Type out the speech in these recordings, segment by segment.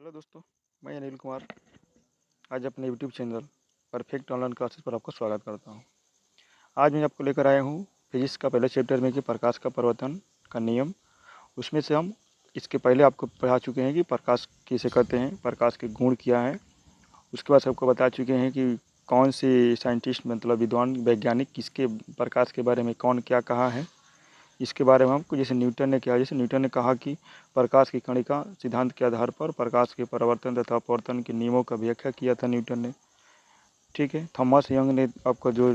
Hello दोस्तों, मैं अनिल कुमार आज अपने YouTube channel perfect online classes पर आपका स्वागत करता हूं। आज मैं आपको लेकर आया हूं फिजिक्स का पहले चैप्टर में कि प्रकाश का परिवर्तन का नियम। उसमें से हम इसके पहले आपको पढ़ा चुके हैं कि प्रकाश किसे कहते हैं, प्रकाश के गुण क्या हैं। उसके बाद सबको बता चुके हैं कि कौन से साइंटिस्ट मतलब विद्वान वैज्ञानिक किसके प्रकाश के बारे में कौन क्या कहा है। इसके बारे में हमको जैसे न्यूटन ने कहा कि प्रकाश की कणिका सिद्धांत के आधार पर प्रकाश के परावर्तन तथा अपवर्तन के नियमों का व्याख्या किया था न्यूटन ने। ठीक है, थॉमस यंग ने आपको जो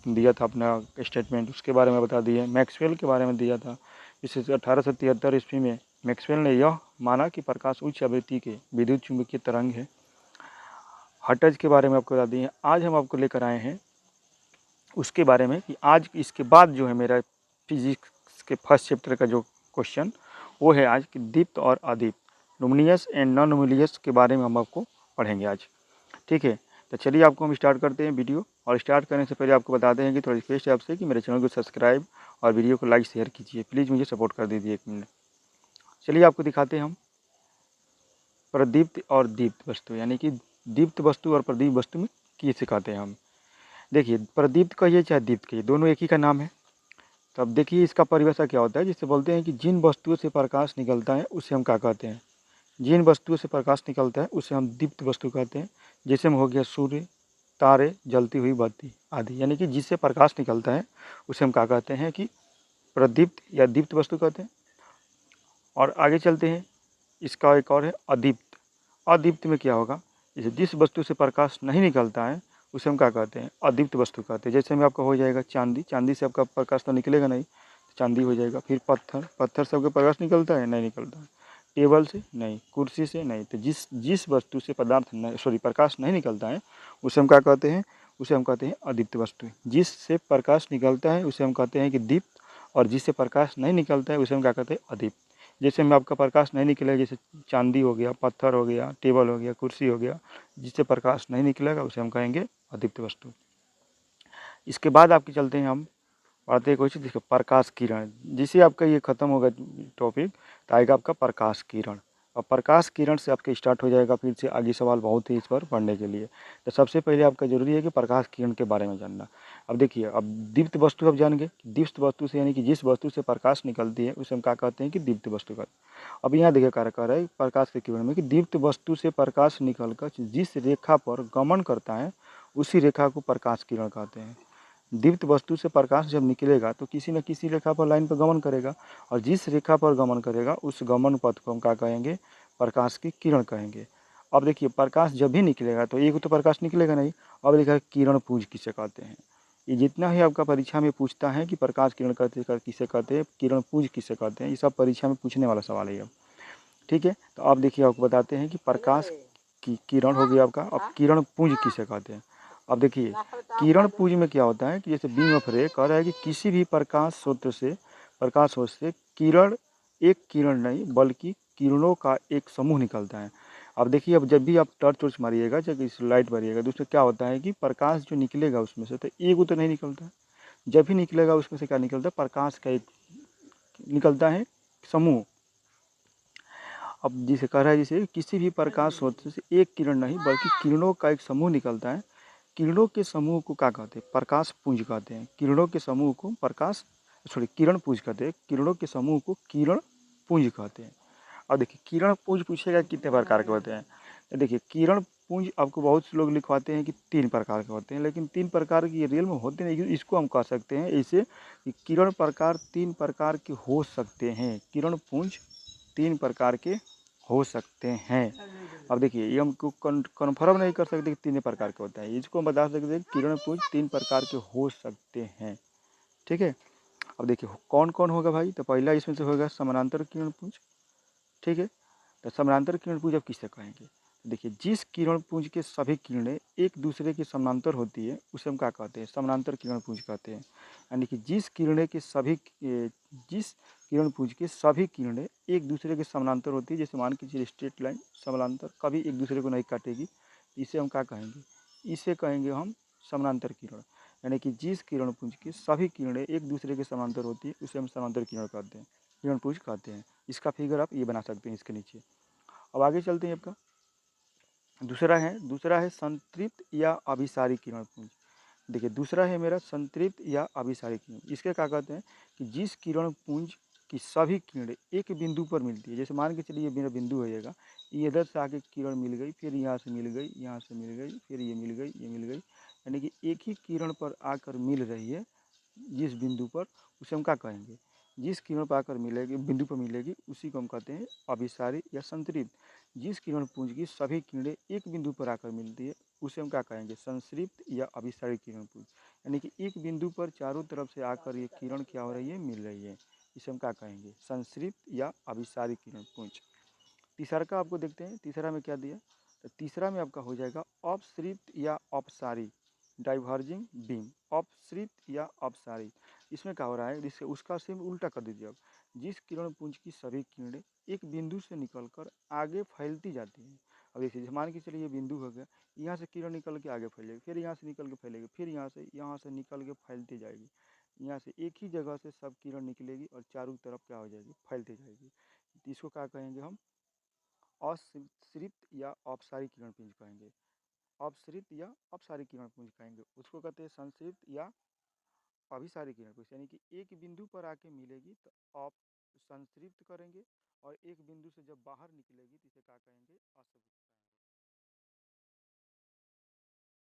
दिया था अपना स्टेटमेंट उसके बारे में बता दिए। मैक्सवेल के बारे में दिया था। इसे 1873 ईस्वी में मैक्सवेल ने यह माना कि प्रकाश उच्च आवृत्ति के विद्युत चुंबकीय तरंग है। हटज के बारे में आपको बता दिए। आज हम आपको लेकर आए हैं उसके बारे में कि आज इसके बाद जो है मेरा फिजिक्स के फर्स्ट चैप्टर का जो क्वेश्चन वो है आज कि दीप्त और अदीप्त, लुमिनियस एंड नॉन लुमिनियस के बारे में हम आपको पढ़ेंगे आज। ठीक है, तो चलिए आपको हम स्टार्ट करते हैं वीडियो। और स्टार्ट करने से पहले आपको बताते हैं कि थोड़ा रिक्वेस्ट है आपसे कि मेरे चैनल को सब्सक्राइब और वीडियो को लाइक शेयर कीजिए। प्लीज़ मुझे सपोर्ट कर दीजिए 1 मिनट। चलिए आपको दिखाते हैं हम प्रदीप्त और दीप्त वस्तु, यानी कि दीप्त वस्तु और प्रदीप्त वस्तु में किसे कहते हैं हम। देखिए, प्रदीप्त कहिए चाहे दीप्त कहिए, दोनों एक ही का नाम है। तो अब देखिए इसका परिभाषा क्या होता है, जिससे बोलते हैं कि जिन वस्तुओं से प्रकाश निकलता है उसे हम क्या कहते हैं। जिन वस्तुओं से प्रकाश निकलता है उसे हम दीप्त वस्तु कहते हैं। जैसे में हो गया सूर्य, तारे, जलती हुई बत्ती आदि, यानी कि जिससे प्रकाश निकलता है उसे हम क्या कहते हैं कि प्रदीप्त या दीप्त वस्तु कहते हैं। और आगे चलते हैं, इसका एक और है अदीप्त। अदीप्त में क्या होगा, जैसे जिस वस्तु से प्रकाश नहीं निकलता है उसे हम क्या कहते हैं, अदीप्त वस्तु कहते हैं। जैसे में आपका हो जाएगा चांदी, चांदी से आपका प्रकाश तो निकलेगा नहीं, तो चांदी हो जाएगा। फिर पत्थर, पत्थर से आपका प्रकाश निकलता है, नहीं निकलता है। टेबल से नहीं, कुर्सी से नहीं। तो जिस जिस वस्तु से प्रकाश नहीं निकलता है उसे हम क्या कहते हैं, उसे हम कहते हैं अदीप्त वस्तु। जिससे प्रकाश निकलता है उसे हम कहते हैं कि दीप्त, और जिससे प्रकाश नहीं निकलता है उसे हम क्या कहते हैं, अदीप्त। जैसे में आपका प्रकाश नहीं निकलेगा, जैसे चांदी हो गया, पत्थर हो गया, टेबल हो गया, कुर्सी हो गया, जिससे प्रकाश नहीं निकलेगा उसे हम कहेंगे अदीप्त वस्तु। इसके बाद आपके चलते हैं हम पढ़ते हैं क्वेश्चन, देखो प्रकाश किरण। जिसे आपका ये खत्म होगा टॉपिक तो आएगा आपका प्रकाश किरण। और प्रकाश किरण से आपके स्टार्ट हो जाएगा फिर से आगे सवाल बहुत ही इस पर पढ़ने के लिए। तो सबसे पहले आपका जरूरी है कि प्रकाश किरण के बारे में जानना। अब देखिए, अब दीप्त वस्तु आप जान गए। दीप्त वस्तु से यानी कि जिस वस्तु से प्रकाश निकलती है उसे हम क्या कहते हैं कि दीप्त वस्तु कहते हैं। अब यहाँ देखिए कार्य कर रहा है प्रकाश के किरण में कि दीप्त वस्तु से प्रकाश निकलकर जिस रेखा पर गमन करता है उसी रेखा को प्रकाश किरण कहते हैं। दीप्त वस्तु से प्रकाश जब निकलेगा तो किसी न किसी रेखा पर लाइन पर गमन करेगा, और जिस रेखा पर गमन करेगा उस गमन पथ को हम क्या कहेंगे, प्रकाश की किरण कहेंगे। अब देखिए, प्रकाश जब भी निकलेगा तो एक तो प्रकाश निकलेगा नहीं। अब लिखा है किरण पुंज किसे कहते हैं। ये जितना ही आपका परीक्षा में पूछता है कि प्रकाश किरण किसे कहते हैं, किरण पुंज किसे कहते हैं, ये सब परीक्षा में पूछने वाला सवाल है अब। ठीक है, तो अब देखिए आपको बताते हैं कि प्रकाश की किरण हो गया आपका, अब किरण पुंज किसे कहते हैं। अब देखिए, किरण पुंज में क्या होता है कि जैसे बीम ऑफ रे कह रहा है कि किसी भी प्रकाश स्रोत से किरण, एक किरण नहीं बल्कि किरणों का एक समूह निकलता है। अब देखिए, अब जब भी आप टॉर्च वर्च मारिएगा, जब इस लाइट मारिएगा तो उसमें क्या होता है कि प्रकाश जो निकलेगा उसमें से तो एक तो नहीं निकलता है। जब भी निकलेगा उसमें से क्या निकलता है, प्रकाश का एक निकलता है समूह। अब जिसे कह रहा है जैसे किसी भी प्रकाश स्रोत से एक किरण नहीं बल्कि किरणों का एक समूह निकलता है। किरणों के समूह को क्या कहते हैं, प्रकाश पुंज कहते हैं। किरणों के समूह को किरण पुंज कहते हैं। किरणों के समूह को किरण पुंज कहते हैं। अब देखिए, किरण पुंज पूछेगा कितने प्रकार के होते हैं। तो देखिए, किरण पुंज आपको बहुत से लोग लिखवाते हैं कि 3 प्रकार के होते हैं, लेकिन 3 प्रकार की रियल में होते नहीं। इसको हम कह सकते हैं ऐसे कि किरण प्रकार 3 प्रकार के हो सकते हैं। किरण पुंज 3 प्रकार के हो सकते हैं। अब देखिए, ये हमको कन्फर्म नहीं कर सकते कि 3 प्रकार के होता है। इसको हम बता सकते हैं किरण पुंज 3 प्रकार के हो सकते हैं। ठीक है, अब देखिए कौन कौन होगा भाई। तो पहला इसमें से होगा समानांतर किरण पुंज। ठीक है, तो समानांतर किरण पुंज अब किसे कहेंगे। देखिए, जिस किरण पुंज के सभी किरणें एक दूसरे के समानांतर होती है उसे हम क्या कहते हैं, समानांतर किरण पुंज कहते हैं। यानी कि जिस किरण पुंज के सभी किरणें एक दूसरे के समानांतर होती है, जैसे मान के चलिए स्ट्रेट लाइन समानांतर कभी एक दूसरे को नहीं काटेगी, इसे हम क्या कहेंगे, इसे कहेंगे हम समानांतर किरण। यानी कि जिस किरण पुंज की सभी किरणें एक दूसरे के समानांतर होती है उसे हम समानांतर किरण कहते हैं, किरण पुंज कहते हैं। इसका फिगर आप ये बना सकते हैं इसके नीचे। अब आगे चलते हैं आपका दूसरा है संतृप्त या अभिसारी किरण पुंज। देखिए दूसरा है मेरा संतृप्त या अभिसारी किरण। इसके क्या कहते हैं कि जिस किरण पुंज की सभी किरणें एक बिंदु पर मिलती है। जैसे मान के चलिए मेरा बिंदु होइएगा, ये इधर से आके किरण मिल गई, फिर यहाँ से मिल गई, यहाँ से मिल गई, फिर ये मिल गई, ये मिल गई, यानी कि एक ही किरण पर आकर मिल रही है जिस बिंदु पर, उसे हम क्या कहेंगे, जिस किरण पर आकर मिलेगी, बिंदु पर मिलेगी, उसी को हम कहते हैं अभिसारी या संतृप्त। जिस किरण पुंज की सभी किरणें एक बिंदु पर आकर मिलती है उसे हम क्या कहेंगे, संतृप्त या अभिसारी किरण पुंज। यानी कि एक बिंदु पर चारों तरफ से आकर ये किरण क्या हो रही है, मिल रही है, इसे हम क्या कहेंगे, संतृप्त या अभिसारी किरण पुंज। तीसरा का आपको देखते हैं, तीसरा में क्या दिया, तो तीसरा में आपका हो जाएगा अपसृत या अपसारी डाइवर्जिंग बीम। अपसृत या अपसारी, इसमें क्या हो रहा है, जिससे उसका सेम उल्टा कर दीजिए। अब जिस किरण पुंज की सभी किरणें एक बिंदु से निकलकर आगे फैलती जाती हैं। अब जैसे मान के चलिए ये बिंदु हो गया, यहाँ से किरण निकल के आगे फैलेगी, फिर यहाँ से निकल के फैलेगी, फिर यहाँ से निकल के फैलती जाएगी। यहाँ से एक ही जगह से सब किरण निकलेगी और चारों तरफ क्या हो जाएगी, फैलती जाएगी। तो इसको क्या कहेंगे हम, असृत या अपसारी किरण पुंज कहेंगे। अपसृत या अपसारी किरण पुंज कहेंगे। उसको कहते हैं संसृत या अभिसारी किरण पुंज। यानी कि एक बिंदु पर आके मिलेगी तो आप संतृप्त करेंगे, और एक बिंदु से जब बाहर निकलेगी तो इसे क्या कहेंगे, असृत।